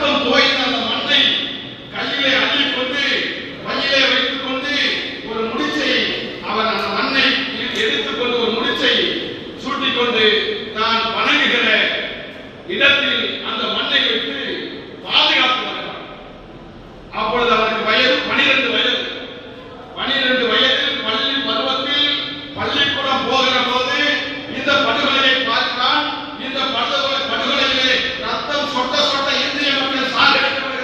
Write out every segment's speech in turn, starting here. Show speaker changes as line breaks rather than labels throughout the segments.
ரத்தம் தோய்ந்த அந்த மண்ணை கையிலே அள்ளிக்கொண்டு கையிலே வைத்துக் கொண்டு ஒரு முடிச்சை அவன் அந்த மண்ணை எடுத்துக்கொண்டு ஒரு முடிச்சை சூட்டிக்கொண்டு தான் வணங்குகிற இடத்தில் அந்த மண்ணை வைத்து பாதுகாத்து வருகிறான். அப்பொழுது அவனுக்கு வயது 12 வயது. 12 வயதில் பள்ளி பருவத்தில் பள்ளிக்கூடம் போகிற போது இந்த படுகொலையை பார்க்கிறான். இந்த படுகொலையிலே ரத்தம் சொட்ட சொட்ட இந்திய மக்கள் சாகடிக்கப்படுகிறார்கள்.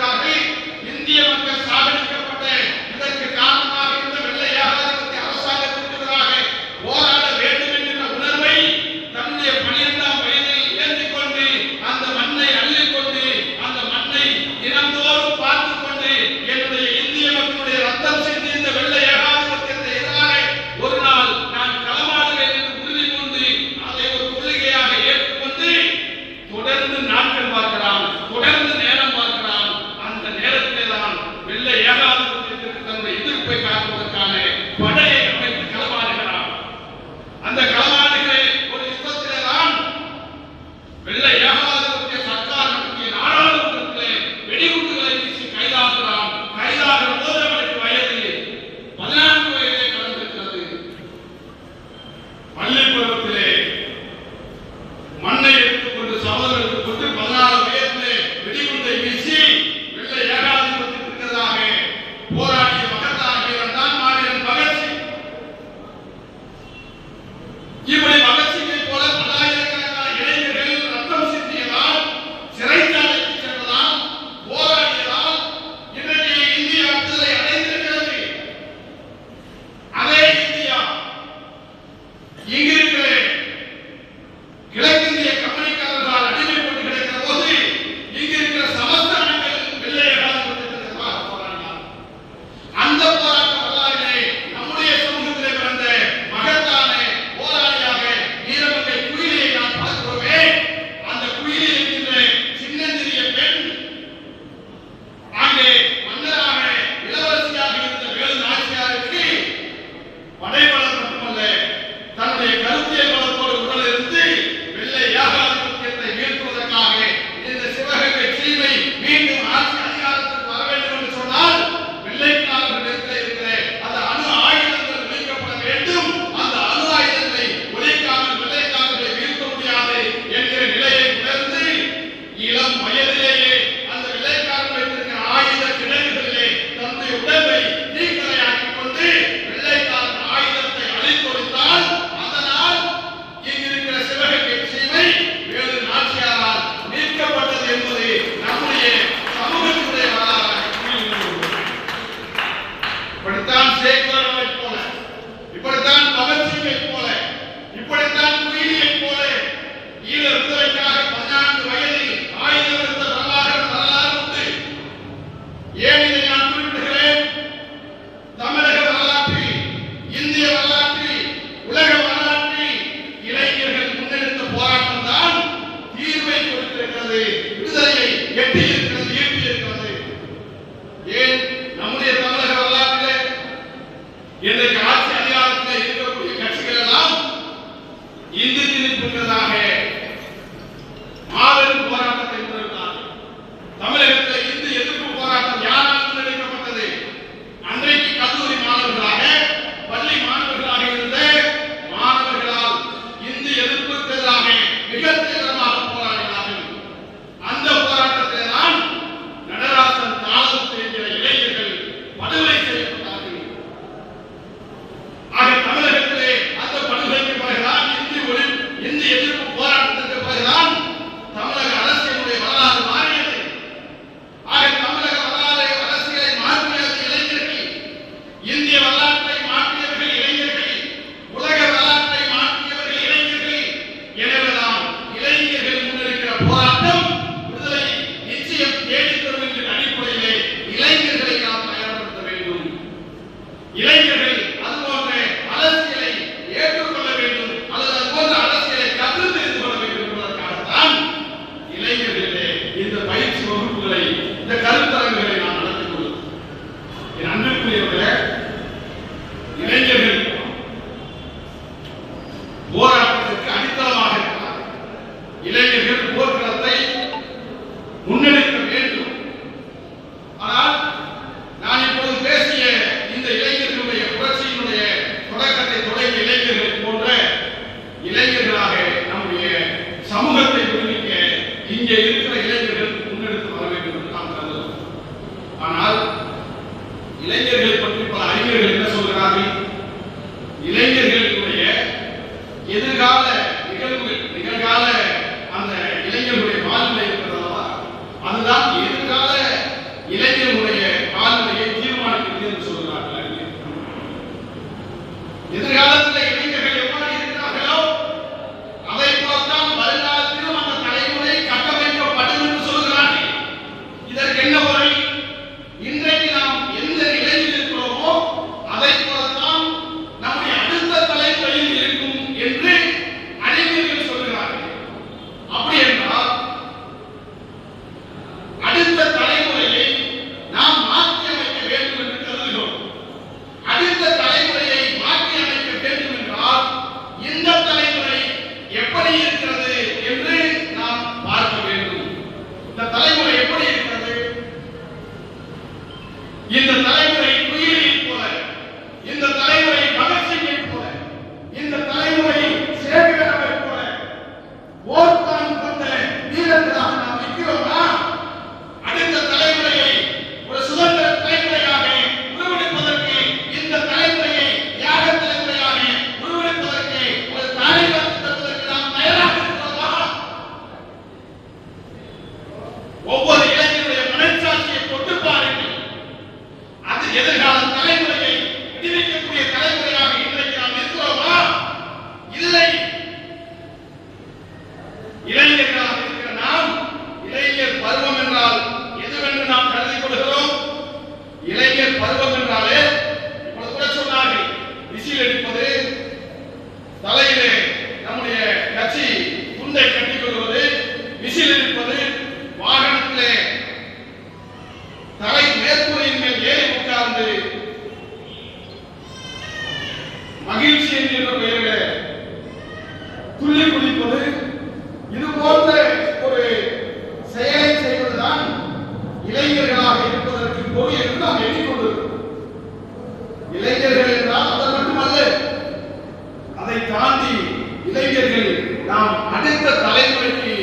இளைஞர்களாக இருப்பதற்கு பொருள் என்று நாம் எண்ணிக்கொண்டிருக்கிறோம். இளைஞர்கள் என்றால் அது மட்டுமல்ல, அதை தாண்டி இளைஞர்கள் நாம் அடுத்த தலைமுறைக்கு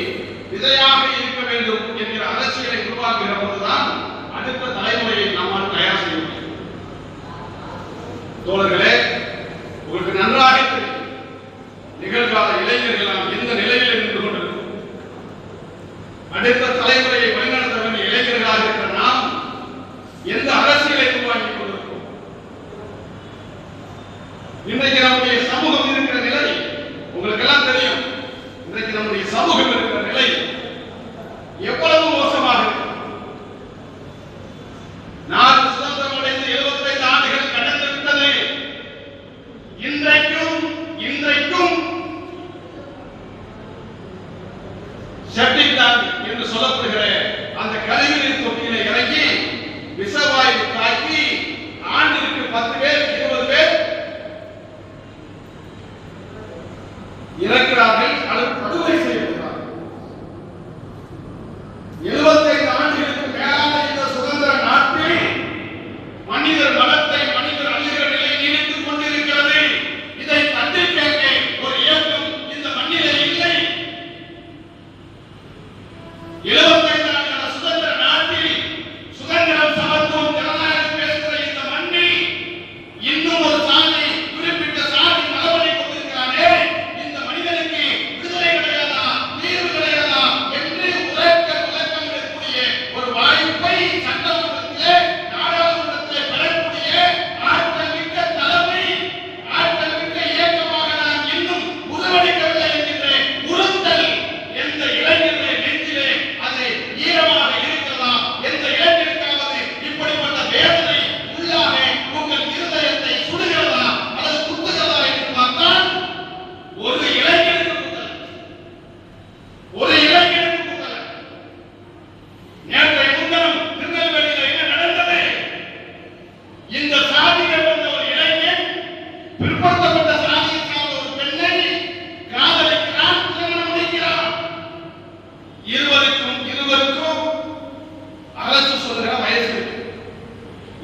விதையாக இருக்க வேண்டும் என்கிற அரசியலை உருவாக்குகிற போதுதான் அடுத்த தலைமுறையை நம்மால் தயார் செய்ய முடியும். தோழர்களே, உங்களுக்கு நன்றாக தெரியும் நிகழ்கால இளைஞர்கள் நாம் எந்த நிலையில் இருந்து கொண்டிருக்கிறோம். அடுத்த தலைமுறையை வழிநடத்த வேண்டிய இளைஞர்களாக இருக்கிற நாம் எந்த அரசியலை உருவாக்கி கொண்டிருக்கிறோம். இன்றைக்கு நம்முடைய சமூகம் இருக்கிற நிலை உங்களுக்கு எல்லாம் தெரியும். இன்றைக்கு நம்முடைய சமூகம் இருக்கிற நிலை எவ்வளவு மோசமாக இருக்கு. நாடு சுதந்திரம் அடைந்து 75 ஆண்டுகள் கடந்து விட்டது. இன்றைக்கும் செப்டிக் டேங்க் என்று சொல்லப்படுகிற அந்த கழிவுநீர் தொட்டியில இறங்கி விஷவாயு தாக்கி ஆண்டிற்கு 10 பேர் 20 பேர் இறக்கிறார்கள் அல்லது படுகொலை செய்யப்படுகிறார்கள். 75 ஆண்டுகளுக்கு மேலான இந்த சுதந்திர நாட்டில் மனிதர் மனத்தை மனிதர் அழிகிற நிலை நீடித்துக் கொண்டிருக்கிறது. இதை தட்டி கேட்க ஒரு இயக்கம் இந்த மண்ணிலே இல்லை. 75 ஆண்டுகால சுதந்திர நாட்டில் சுதந்திரம் சமத்துவம் ஜனநாயகம் பேசுகிற இந்த மண்ணில் இன்னும் ஒரு சாதி குறிப்பிட்ட சாதி மரபணி கொண்டிருக்கிறானே, இந்த மனிதனுக்கு விடுதலை கிடையாதா, தீர்வு கிடையாதா என்று விளக்கக்கூடிய ஒரு வாய்ப்பை சட்டமன்றத்திலே நாடாளுமன்றத்திலே பெறக்கூடிய ஆற்றல் மிக்க தலைமை, ஆற்றல் மிக்க இயக்கமாக நாம் இன்னும் உருவெடுக்கவில்லை என்கின்ற உறுத்தல் எந்த இளைஞருடைய நெஞ்சிலே அது ஈரமாக இருக்கிறதா? எந்த இளைஞருக்காவது இப்படிப்பட்ட வேதனை உள்ளாக உங்கள் இருதயத்தை சுடுகிறதா அல்லது குத்துகிறதா என்று பார்த்தால் ஒரு இளைஞருக்கு குத்தல், ஒரு இளைஞருக்கு குத்தல். நேற்றைய முன்தினம் திருநெல்வேலியில் என்ன நடந்தது? இந்த சாதியில் வந்த ஒரு இளைஞன் பிற்படுத்தப்பட்ட சாதியை சார்ந்த ஒரு பெண்ணை காதலிக்கிறான், திருமணம் முடிக்கிறான். இருவருக்கும் அரசு சொல்கிற வயசு இருக்கு.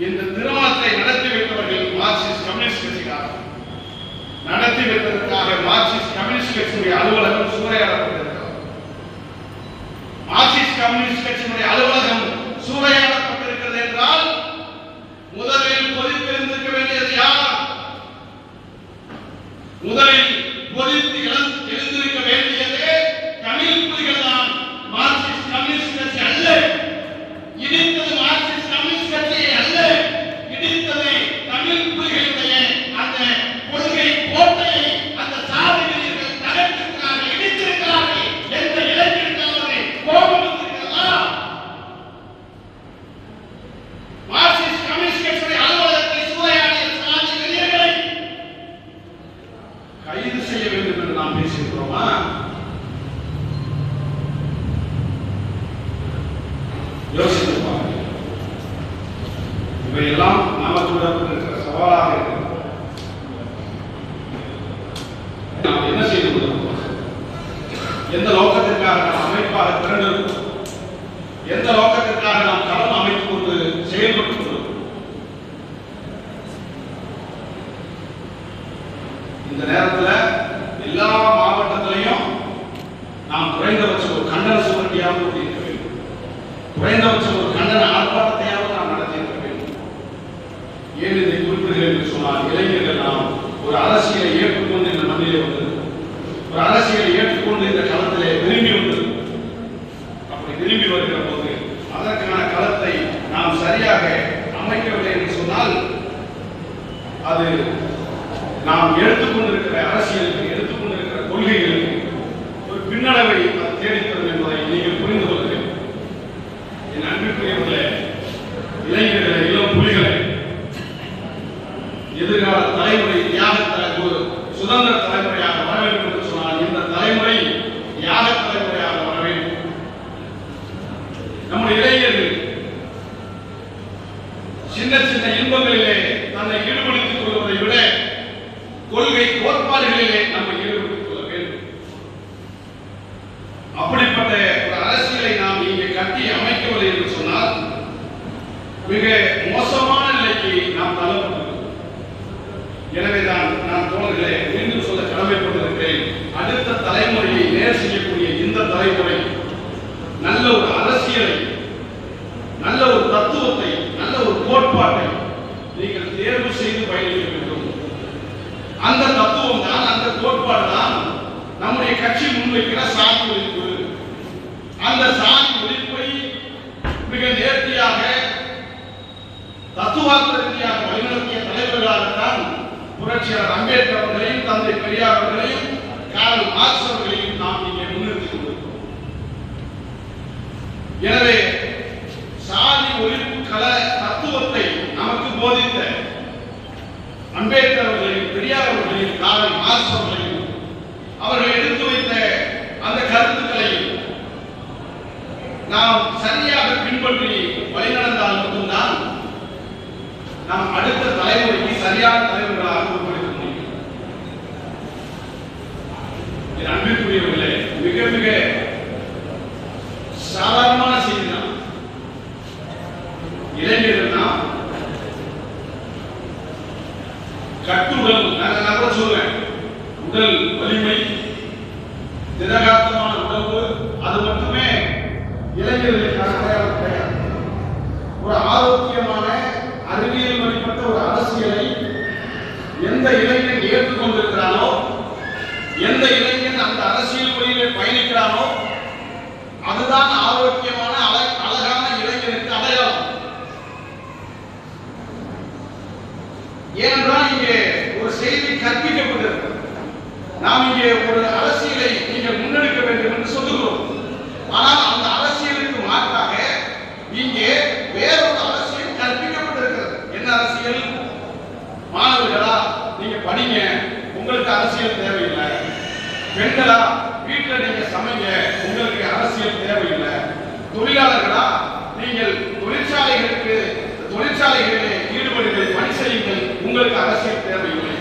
இந்த திருமணத்தை நடத்தி வைத்தவர்கள் மார்க்சிஸ்ட் கம்யூனிஸ்ட் கட்சிக்காரர்கள். நடத்தி வைத்ததற்காக மார்க்சிஸ்ட் கம்யூனிஸ்ட் கட்சியுடைய அலுவலகம் சூறையாடப்பட்டிருக்கிறது. மார்க்சிஸ்ட் கம்யூனிஸ்ட் கட்சியினுடைய அலுவலகம் சூறையாடப்பட்டிருக்கிறது என்றால் முதலில் பொதித்திருந்திருக்க வேண்டியது யார்? முதலில் பொதித்து எழுந்திருக்க வேண்டியதே தமிழ் புலிகள் தான், மார்க்சிஸ்ட் கம்யூனிஸ்ட் கட்சி அல்ல. இடித்தது மார்க்சிஸ்ட் கம்யூனிஸ்ட் கட்சியை அல்ல, இடித்தது தமிழ் புலிகளுடைய அந்த கொள்கை கோட்டையை அந்த சாதிகள் தகர்த்திருக்கிறார்கள், இடித்திருக்கிறார்கள் என்ற இளைஞர்களுக்காவது கோபம் வந்திருக்கிறதா? மார்க்சிஸ்ட் கம்யூனிஸ்ட் கட்சியுடைய அலுவலகத்தை சூறையாடிய சாதி வெறியர்களை கைது செய்ய வேண்டும் என்று நாம் பேசியிருக்கிறோமா? யோசித்து பாருங்கள். இவையெல்லாம் நமக்கு இருக்கிற சவாலாக இருக்கிறது. நாம் என்ன செய்து கொண்டிருக்கிறோம்? எந்த நோக்கத்திற்காக நாம் அமைப்பாக திரண்டிருக்கிறோம்? எந்த நோக்கத்திற்காக நாம் களம் அமைத்துக் கொண்டு செயல்பட்டுக் கொண்டிருக்கிறோம்? இந்த நேரத்தில் எல்லா மாவட்டத்திலையும் நாம் குறைந்தபட்சம் ஒரு கண்டன சுவரட்டியாவது இருக்க வேண்டும். குறைந்தபட்சம் ஒரு கண்டன ஆர்ப்பாட்டத்தையாவது நாம் நடத்தியிருக்க வேண்டும். ஏன் இதை குறிப்பிடுகிறேன் என்று சொன்னால், இளைஞர்கள் நாம் ஒரு அரசியலை ஏற்றுக்கொண்டு இந்த மண்ணிலே வந்திருக்கிறோம். ஒரு அரசியலை ஏற்றுக்கொண்டு இந்த களத்திலே விரும்பி வந்திருக்கிறோம். அப்படி விரும்பி வருகிற போது அதற்கான களத்தை நாம் சரியாக அமைக்கவில்லை என்று சொன்னால் அது நாம் எடுத்துக்கொண்டிருக்கிற அரசியலுக்கு, எடுத்துக்கொண்டிருக்கிற கொள்கைகளுக்கு ஒரு பின்னடைவை தேடித்தரும் என்பதை நீங்கள் புரிந்து கொள்ள வேண்டும். என் அன்பிற்குரியவர்களே, இளைஞர்களே, இளம் புலிகளை, எதிர்கால தலைமுறை தியாகத்தை ஒரு சுதந்திர தலைமுறையாக வர வேண்டும் என்று சொன்னால் இந்த தலைமுறை தியாக தலைமுறையாக வர வேண்டும். நம்முடைய இளைஞர்கள் சின்ன சின்ன இன்பங்களிலே தன்னை ஈடுபடுத்திக் கொள்வதை விட கொள்கை கோட்பாடுகளிலே நம்ம ஈடுபடுத்திக் கொள்ள வேண்டும். அப்படிப்பட்ட ஒரு அரசியலை நாம் இங்கே கட்டி அமைக்கவில்லை என்று சொன்னால் மிக மோசமான நிலைக்கு நாம் தள்ளப்பட்டிருக்கிறோம். எனவேதான் நான் தோழர்களே மீண்டும் சொல்ல கடமைப்பட்டிருக்கிறேன். அடுத்த தலைமுறையை நேர் செய்யக்கூடிய இந்த தலைமுறை நல்ல ஒரு அரசியலை, நல்ல ஒரு தத்துவத்தை, நல்ல ஒரு கோட்பாட்டை நீங்கள் தேர்வு செய்து பயணிக்க வேண்டும். அந்த தத்துவம் தான், அந்த கோட்பாடு தான் நம்முடைய கட்சி முன்வைக்கிற சாதி ஒழிப்பு. அந்த சாதி ஒழிப்பை மிக நேர்த்தியாக தத்துவார்த்த ரீதியாக வழிநடத்திய தலைவர்களாகத்தான் புரட்சியாளர் அம்பேத்கர் அவர்களையும் தந்தை பெரியார் அவர்களையும் கார்ல் மார்க்ஸ் அவர்களையும் நாம் இங்கே முன்னிறுத்திக் கொண்டிருக்கிறோம். எனவே சாதி ஒழிப்பு கல தத்துவத்தை நமக்கு போதித்த அம்பேத்கர் அவர்களையும் பெரியார் அவர்களையும் கார்ல் மார்க்ஸ் அவர்களையும் அவர்கள் எடுத்து வைத்த அந்த கருத்துக்களையும் நாம் சரியாக பின்பற்றி வழிநடந்தால் மட்டும்தான் நாம் அடுத்த தலைமுறைக்கு சரியான தலைவர்களாக உருவாக்க முடியும். என் அன்பிற்குரியவர்களே, மிக மிக சாதாரணமான செய்தி தான். இளைஞர்கள் தான் கட்டுடல், நான் கூட சொல்லுவேன், உடல் வலிமை, திடகாத்தமான உடம்பு, அது மட்டுமே இளைஞர்களுக்கான அடையாளம் கிடையாது. ஒரு ஆரோக்கியமான அறிவியல் வழிபட்ட ஒரு அரசியலை எந்த இளைஞன் ஏற்றுக்கொண்டிருக்கிறானோ, எந்த இளைஞன் அந்த அரசியல் வழியிலே பயணிக்கிறானோ, அதுதான் ஆரோக்கியமான அழகான இளைஞனுக்கு அடையாளம். ஏனென்றால் இங்கே ஒரு செய்தி கற்பிக்கப்பட்டிருக்கிறது. நாம் இங்கே ஒரு அரசியலை நீங்கள் முன்னெடுக்க வேண்டும் என்று சொல்லுகிறோம். ஆனால் அந்த அரசியலுக்கு மாற்றாக இங்கே வேறொரு அரசியல் கற்பிக்கப்பட்டிருக்கிறது. என்ன அரசியல்? மாணவர்களா, நீங்க படிங்க, உங்களுக்கு அரசியல் தேவையில்லை. பெண்களா, வீட்டில் நீங்க சமைங்க, உங்களுக்கு அரசியல் தேவையில்லை. தொழிலாளர்களா, நீங்கள் தொழிற்சாலைகளிலே ஈடுபடுங்கள், பணி செய்யுங்கள், உங்களுக்கு அரசியல் தேவையில்லை.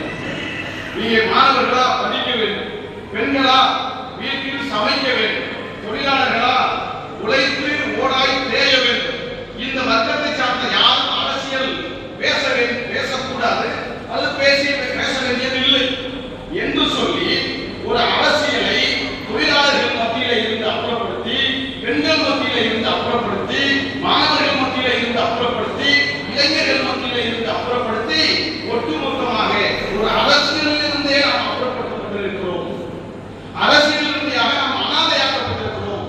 நீங்க மாணவர்களா படிக்க வேண்டும், பெண்களா வீட்டில் சமைக்க வேண்டும், தொழிலாளர்களா உழைத்து ஓடாய் தேய வேண்டும். இந்த வர்க்கத்தை சார்ந்த யாரும் அரசியல் பேசக்கூடாது, அது பேச வேண்டியது இல்லை என்று சொல்லி ஒரு அரசியலை தொழிலாளர்கள் மத்தியில இருந்து அப்புறப்படுத்தி, பெண்கள் மத்தியில இருந்து அப்புறப்படுத்தி, மாணவர்கள் மத்தியில இருந்து அப்புறப்படுத்தி, இளைஞர்கள் மத்தியில இருந்து அப்புறப்படுத்தி, ஒட்டுமொத்தமாக ஒரு அரசியலில் இருந்தே நாம் அப்புறப்படுத்திக் கொண்டிருக்கிறோம். அரசியலிருந்து நாம் அனாதையாக்கப்பட்டிருக்கிறோம்.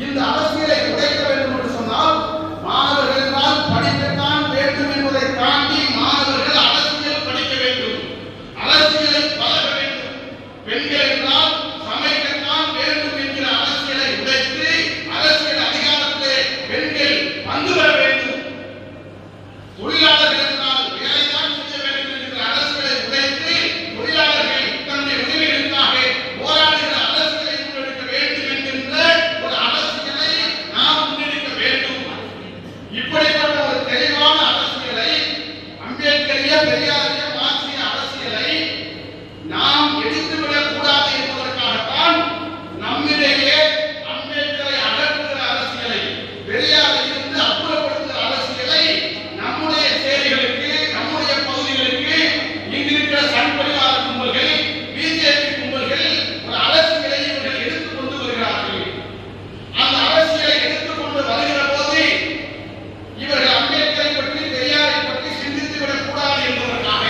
இந்த அரசியலை உடைக்க வேண்டும் என்று சொன்னால் மாணவர்கள் தான் படிக்கத்தான் வேண்டும் என்பதை தாண்டி மாணவர்கள் அரசியல் படிக்க வேண்டும், அரசியலை பழக வேண்டும். பெண்கள் என்றால் சமைக்கத்தான் வேண்டும் என்கிற அரசியலை உடைத்து அரசியல் அதிகாரத்திலே பெண்கள் பங்கு பெற வேண்டும். தொழிலாளர்கள் என்றால் வேலைதான் செய்ய வேண்டும் என்கிற அரசியலை உடைத்து தொழிலாளர்கள் தன்னுடைய உரிமைகளுக்காக போராடுகிற அரசியலை முன்னெடுக்க வேண்டும் என்கின்ற ஒரு அரசியலை நாம் முன்னெடுக்க வேண்டும். இப்படிப்பட்ட ஒரு தெளிவான அரசியலை, அம்பேத்கரிய பெரியாரிய மார்க்சிய அரசியலை நாம் எடுத்துவிடக் கூடாது என்பதற்காகத்தான் நம்மிலேயே அம்பேத்கரை அகற்றுகிற அரசியலை, பெரியாரை இருந்து அப்புறப்படுத்துகிற அரசியலை நம்முடைய சேரிகளுக்கு, நம்முடைய பகுதிகளுக்கு இங்கிருக்கிற சன் பரிவார கும்பல்கள், பிஜேபி கும்பல்கள் ஒரு அரசியலை இவர்கள் எடுத்துக் கொண்டு வருகிறார்கள். அந்த அரசியலை எடுத்துக்கொண்டு வருகிற போது இவர்கள் அம்பேத்கரை பற்றி, பெரியாரை பற்றி சிந்தித்து விடக் கூடாது என்பதற்காக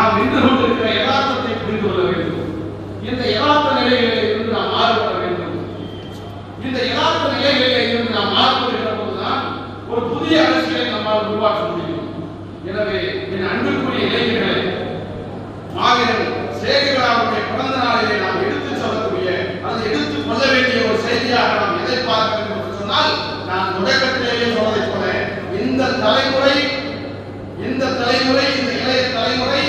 நாம் நின்று கொண்டிருக்கிற யதார்த்தத்தை புரிந்து கொள்ள வேண்டும். இந்த யதார்த்த நிலைகளில் இருந்து நாம் மாறுபட வேண்டும். இந்த யதார்த்த நிலைகளில் இருந்து நாம் மாறுபடுகிற போதுதான் ஒரு புதிய அரசியலை நம்மால் உருவாக்க முடியும். எனவே என் அன்புக்குரிய இளைஞர்களே, மாவீரன் சேகராவுடைய பிறந்த நாளிலே நாம் எடுத்துச் சொல்லக்கூடிய அதை எடுத்துக் கொள்ள வேண்டிய ஒரு செய்தியாக நாம் எதை பார்க்க வேண்டும் என்று சொன்னால், நான் தொடக்கத்திலேயே சொன்னதை போல இந்த தலைமுறை இந்த இளைய தலைமுறை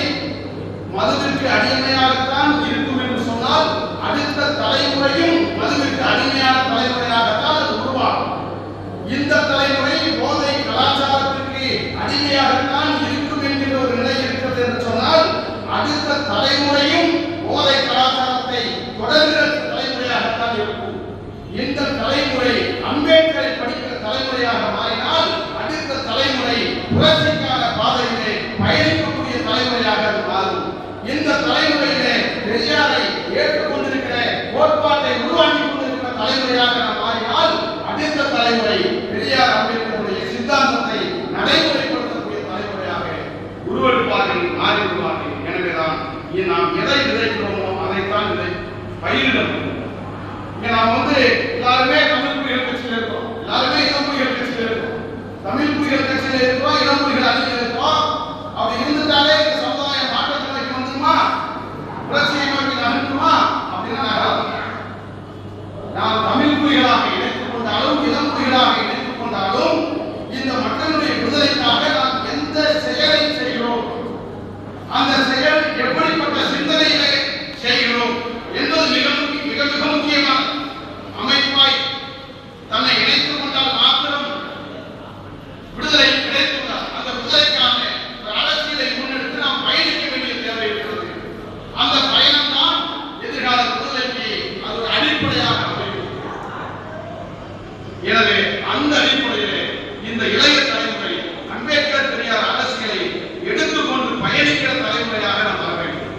மதுவிற்கு அடிமையாகத்தான் இருக்கும் என்று சொன்னால், அடுத்த தலைமுறையும் மதுவிற்கு அடிமையான தலைமுறையாகத்தான் அது உருவாகும். இந்த தலைமுறை போதை கலாச்சாரத்திற்கு அடிமையாகத்தான் இருக்கும் என்கிற ஒரு நிலை இருக்கிறது என்று சொன்னால், அடுத்த தலைமுறையும் போதை கலாச்சாரத்தை தொடர்கிற தலைமுறையாகத்தான் இருக்கும். இந்த தலைமுறை அம்பேத்கரை படிக்கிற தலைமுறையாக மாறினால், அடுத்த தலைமுறை புரட்சிக்கான பாதையிலே பயணிக்கக்கூடிய தலைமுறையாக அது மாறும். இந்த தலைமுறையிலே பெரியாரை ஏற்றுக்கொண்டிருக்கிற கோட்பாட்டை உருவாக்கி கொண்டிருக்கிற தலைமுறையாக நாம் மாறினால், அடுத்த தலைமுறை பெரியார் அம்பேத்கருடைய சித்தாந்தத்தை நடைமுறைப்படுத்தக்கூடிய தலைமுறையாக உருவெடுப்பார்கள், மாறிவிடுவார்கள். எனவேதான் நாம் எதை விதைக்கிறோமோ அதைத்தான் பயிரிடும். நாம் எல்லாருமே தமிழ் புலிகள் கட்சியில் இருக்கோம், எல்லாருமே இளம் புலிகள் கட்சியில் இருக்கோம், தமிழ் புலிகள் கட்சியில் இருக்கோம், இளம் புலிகள் அணியில் இருக்கோம். அப்படி இருந்துட்டாலே இந்த சமுதாயம் மாற்றத்தை நோக்கி வந்துருமா, புரட்சியை நோக்கி நகருமா அப்படின்னா நாம் தமிழ் புலிகளாக இணைத்துக் கொண்டாலும் இளம் புலிகளாக இணைத்துக் கொண்டாலும் இந்த மக்களுடைய விடுதலைக்காக நாம் எந்த செயலை செய்கிறோம், அந்த செயல் எப்படிப்பட்ட சிந்தனைகளை செய்கிறோம் என்பது மிக முக்கியமான அமைப்பாய் தன்னை இணைத்துக் கொண்டால் மாத்திரம் விடுதலை கிடைத்துள்ளார். அந்த விடுதலைக்கான அரசியலை முன்னெடுத்து நாம் பயணிக்க வேண்டிய தேவை இருக்கிறது. அந்த பயணம் தான் எதிர்கால விடுதலைக்கு அது ஒரு அடிப்படையாக அமையும். எனவே அந்த அடிப்படையிலே இந்த இளைய தலைமுறை அம்பேத்கர் பெரியார் அரசியலை எடுத்துக்கொண்டு பயணிக்கிற தலைமுறையாக நாம் வர வேண்டும்.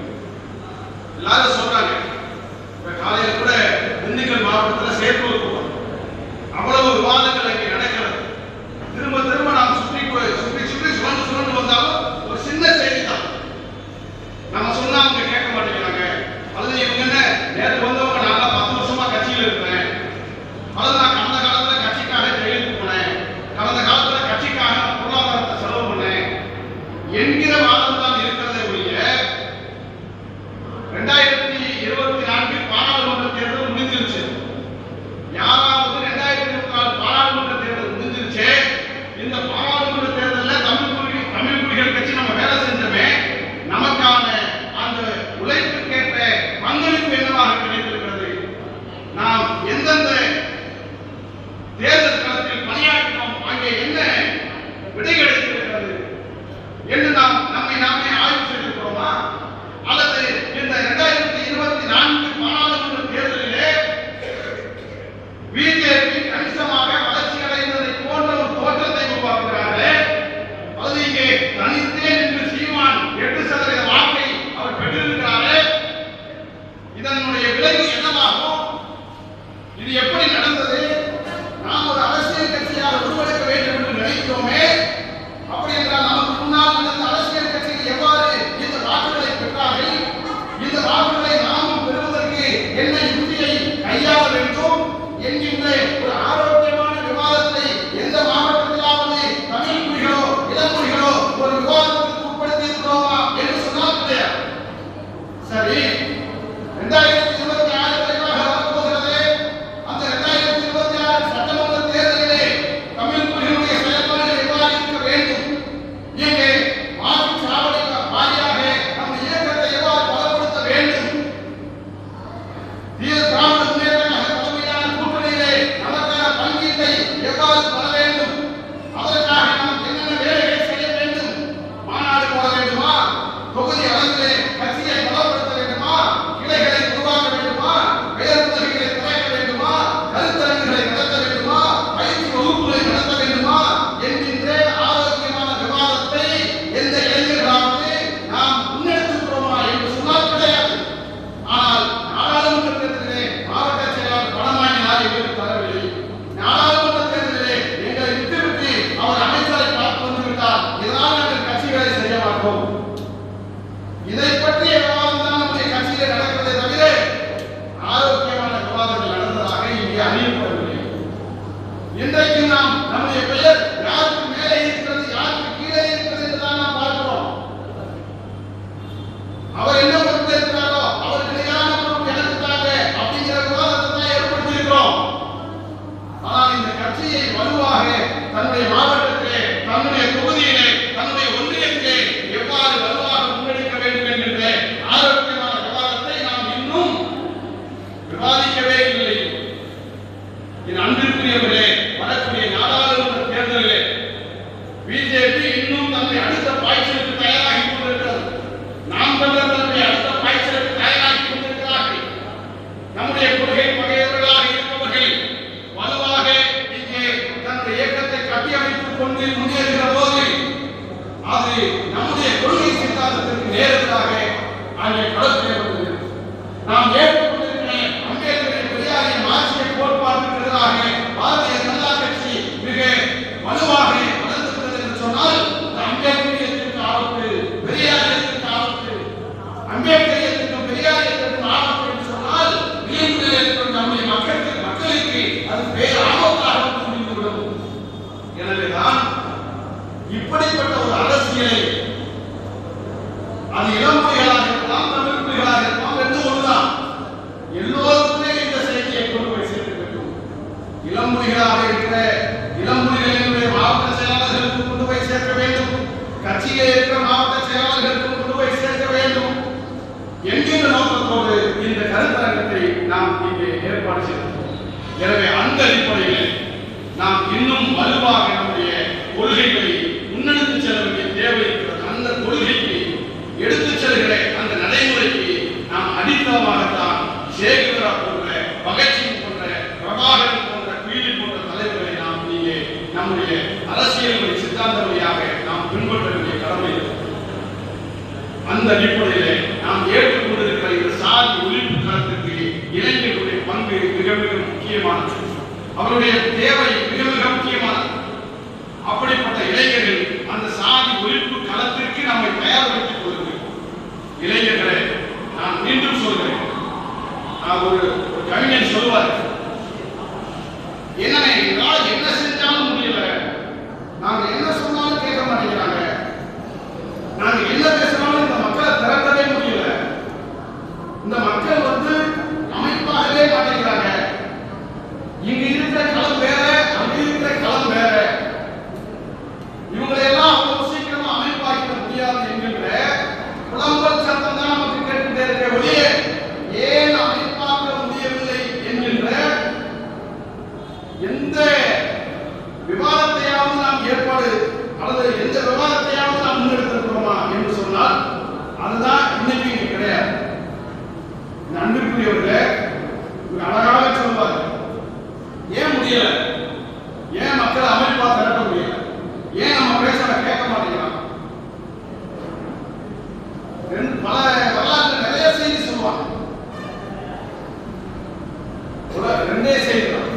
இதை பற்றிய விவாதம் தான் நம்முடைய கட்சியில் நடக்கிறதே தவிர ஆரோக்கியமான விவாதங்கள் நடந்ததாக இங்கே அறியப்படவில்லை. இன்றைக்கு நாம் நம்முடைய பெயர் யாருக்கு மேலே இருக்கிறது யாருக்கு கீழே இருக்கிறது என்றுதான் நாம் பார்க்கிறோம். அவர் என்ன பொறுப்பு இருக்கிறாரோ அவருக்கு நிகரான பொறுப்பு எனக்கு தாங்க அப்படிங்கிற விவாதத்தை தான் ஏற்படுத்தியிருக்கிறோம். ஆனால் இந்த கட்சியை வலுவாக தன்னுடைய மாவட்டத்திலே தன்னுடைய தொகுதியிலே தன்னுடைய ஒன்றியத்திலே எவ்வாறு வலுவாக முன்னெடுக்க வேண்டும் என்கின்ற ஆரோக்கியமான விவாதத்தை நாம் இன்னும் விவாதிக்கவே இல்லை. என் அன்பிற்குரியவர்களே, வரக்கூடிய நாடாளுமன்ற தேர்தலிலே பிஜேபி இன்னும் தன்னை அடுத்த பாய்ச்சலுக்கு தயாராகி கொண்டிருக்கிறது. நாம் தன்னுடைய அடுத்த பாய்ச்சலுக்கு தயாராகி கொண்டிருக்கிறார்கள். நம்முடைய கொள்கை பகைவர்களாக இருப்பவர்கள் வலுவாக இங்கே தன்னுடைய இயக்கத்தை கட்டியமைத்துக் கொண்டு முன்னேறுகிற போது அது நம்முடைய கொள்கை சித்தாந்தத்திற்கு நேரடியாக அங்கே களப்படப்படுகிறது. நாம் ஏற்றுக்கொண்டிருக்கிற அம்பேத்கரின் பெரியாரின் மார்க்சிய கோட்பாட்டுக்கு எதிராக பாரதிய ஜனதா கட்சி மிக வலுவாக வளர்ந்திருக்கிறது என்று சொன்னால் அம்பேத்கரியத்திற்கு ஆபத்து, பெரியாரியத்திற்கு ஆபத்து. அம்பேத்கரியத்திற்கும் பெரியாரியத்திற்கும் ஆபத்து என்று சொன்னால் விளிம்பில் இருக்கிற நம்முடைய மக்களுக்கு அது பேர் ஆபத்தாக முடிந்துவிடும். எனவேதான் இப்படிப்பட்ட ஒரு அரசியலை அது இளமொழிகளாக இருக்கலாம் தமிழ்மொழிகளாக இருக்கலாம் ரெண்டு ஒன்றுதான். எல்லோருக்குமே இந்த செய்தியை கொண்டு போய் சேர்க்க வேண்டும். இளமொழிகளாக இருக்கிற இளமொழிகளினுடைய மாவட்ட செயலாளர்களுக்கு கொண்டு போய் சேர்க்க வேண்டும். கட்சியிலே இருக்கிற மாவட்ட செயலாளர்களுக்கு கொண்டு போய் சேர்க்க வேண்டும் என்கின்ற நோக்கத்தோடு இந்த கருத்தரங்கத்தை நாம் இங்கே ஏற்பாடு செய்தோம். எனவே அந்த அடிப்படையில் நாம் இன்னும் வலுவாக நம்முடைய கொள்கைகளை முன்னெடுத்து செல்ல வேண்டிய தேவை இருக்கிறது. அந்த கொள்கைக்கு எடுத்துச் செல்கிற அந்த நடைமுறைக்கு நாம் அடித்தளமாகத்தான் சேகரா போன்ற, பகத்சிங் போன்ற, பிரபாகரன் போன்ற, குயிலி போன்ற தலைவர்களை நாம் இங்கே நம்முடைய அரசியல் வழி சித்தாந்த வழியாக நாம் பின்பற்ற வேண்டிய கடமை இருக்கிறது. அந்த அடிப்படையிலே நாம் ஏற்றுக்கொண்டிருக்கிற இந்த சாதி ஒழிப்பு களத்திற்கு இளைஞர்களுடைய பங்கு மிக மிக முக்கியமானது. அவருடைய தேவை மிக மிக முக்கியமானது. அப்படிப்பட்ட இளைஞர்கள் அந்த சாதி ஒழிப்பு களத்திற்கு நம்மை தயார்படுத்திக் கொள்ளுங்கள். இளைஞர்களே, நான் மீண்டும் சொல்கிறேன், ஒரு கவிஞன் சொல்வார், என்ன என்றால் என்ன செஞ்சாலும் முடியல, நாங்க என்ன சொன்னாலும் கேட்க மாட்டேங்கிறாங்க, நாங்க என்ன பேசினாலும் இந்த மக்களை திரட்டவே முடியல, இந்த மக்கள் அமைப்பாகவே மாட்டேங்கிறாங்க, இங்க இருக்கிற களம் வேற அங்க இருக்கிற களம் வேற, இவங்களையெல்லாம் அவ்வளவு சீக்கிரமா அமைப்பாக்கிட முடியாது என்கின்ற புலம்பல் சத்தம் தான் நமக்கு கேட்டுட்டே இருக்க ஒழிய ஏன் அமைப்பாக்க முடியவில்லை என்கின்ற எந்த விவாதத்தையாவது நாம் ஏற்பாடு அல்லது எந்த விவாதத்தையாவது நாம் முன்னெடுத்திருக்கிறோமா என்று சொன்னால் அதுதான் இன்னைக்கு இங்க கிடையாது. இந்த அன்பிற்குரியவர்களே அழகாக சொல்வார், ஏன் முடியல, ஏன் மக்கள் அமைப்பா திரட்ட முடியல, ஏன் நம்ம பேசுறத கேட்க மாட்டேங்கிறான். பல வரலாற்று நிறைய செய்தி சொல்லுவாங்க, ரெண்டே செய்தி தான்.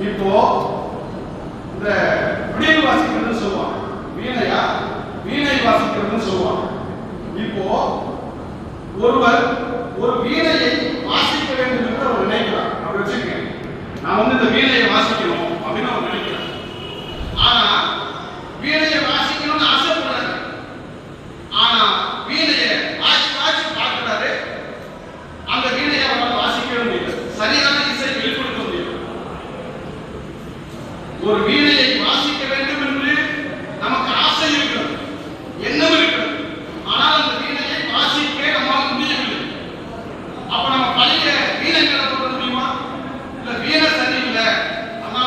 இப்போ இந்த விடியல் வாசிக்கிறதுன்னு சொல்லுவாங்க, வீணை வாசிக்கிறதுன்னு சொல்லுவாங்க. இப்போ ஒருவர் ஒரு வீணையை வாசிக்க வேண்டும் என்று அவர் நினைக்கிறார். அப்படி வச்சுக்கேன், நான் இந்த வீணையை வாசிக்கணும் அப்படின்னு அவர் நினைக்கிறார். ஆனா வீணையை வாசிக்கணும்னு ஆசைப்படுறாரு. ஆனா வீணையை வாசி பார்க்கிறாரு, அந்த வீணையை அவரால் வாசிக்கவே முடியல, சரியான இசை வெளிப்படுத்த முடியல. ஒரு வீணையை வாசிக்க வேண்டும் என்று நமக்கு ஆசை இருக்கிறது, எண்ணம் இருக்கிறது, ஆனால் அந்த வீணையை வாசிக்க நம்மால் முடியவில்லை. அப்ப நம்ம பழைய வீணைகளை போட முடியுமா? இல்ல வீணை சரியில்லை, அதனால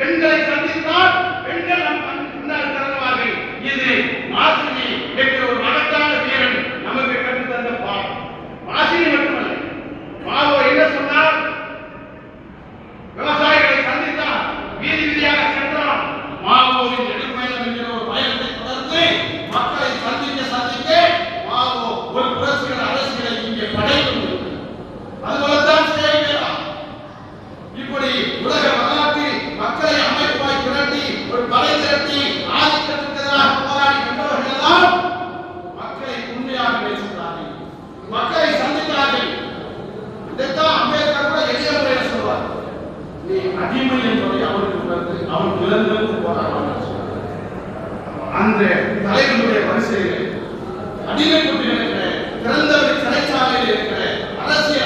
பெண்களை சந்தித்தால் பெண்கள் நம் முன்னால் திறங்குவார்கள். இது மாசினி என்ற ஒரு மகத்தான வீரன் நமக்கு கற்றுத் தந்த பாடம். மாசினி மட்டுமல்ல, மாவோ என்ன சொன்னார்? விவசாயிகளை சந்தித்தார், வீதி வீதியாக சென்றார். மாவோவின் நெடும்பயணம் என்கிற ஒரு பயணத்தை தொடர்ந்து மக்களை சந்திக்க மாவோ ஒரு புரட்சிகர அரசியலை இங்கே படைக்கும். அதுபோலத்தான் செய்யவேரா இப்படி உலக வரலாற்றில் மக்களை அமைப்பாய் திரட்டி ஒரு படை திரட்டி ஆதிக்கத்திற்கு எதிராக போராடி வென்றவர்களெல்லாம் மக்களை உண்மையாக நேசித்தார்கள், மக்களை சந்தித்தார்கள். இதைத்தான் அம்பேத்கர் கூட எளிய முறையில் சொல்வார். நீ அடிமை என்பதை அவனுக்கு உணர்ந்து அவன் விலங்கு போராடுவான். அந்த தலைவனுடைய வரிசையில் அடிமை கொண்டு இருக்கிற திறந்தவெளி சிறைச்சாலையில் இருக்கிற அரசியல்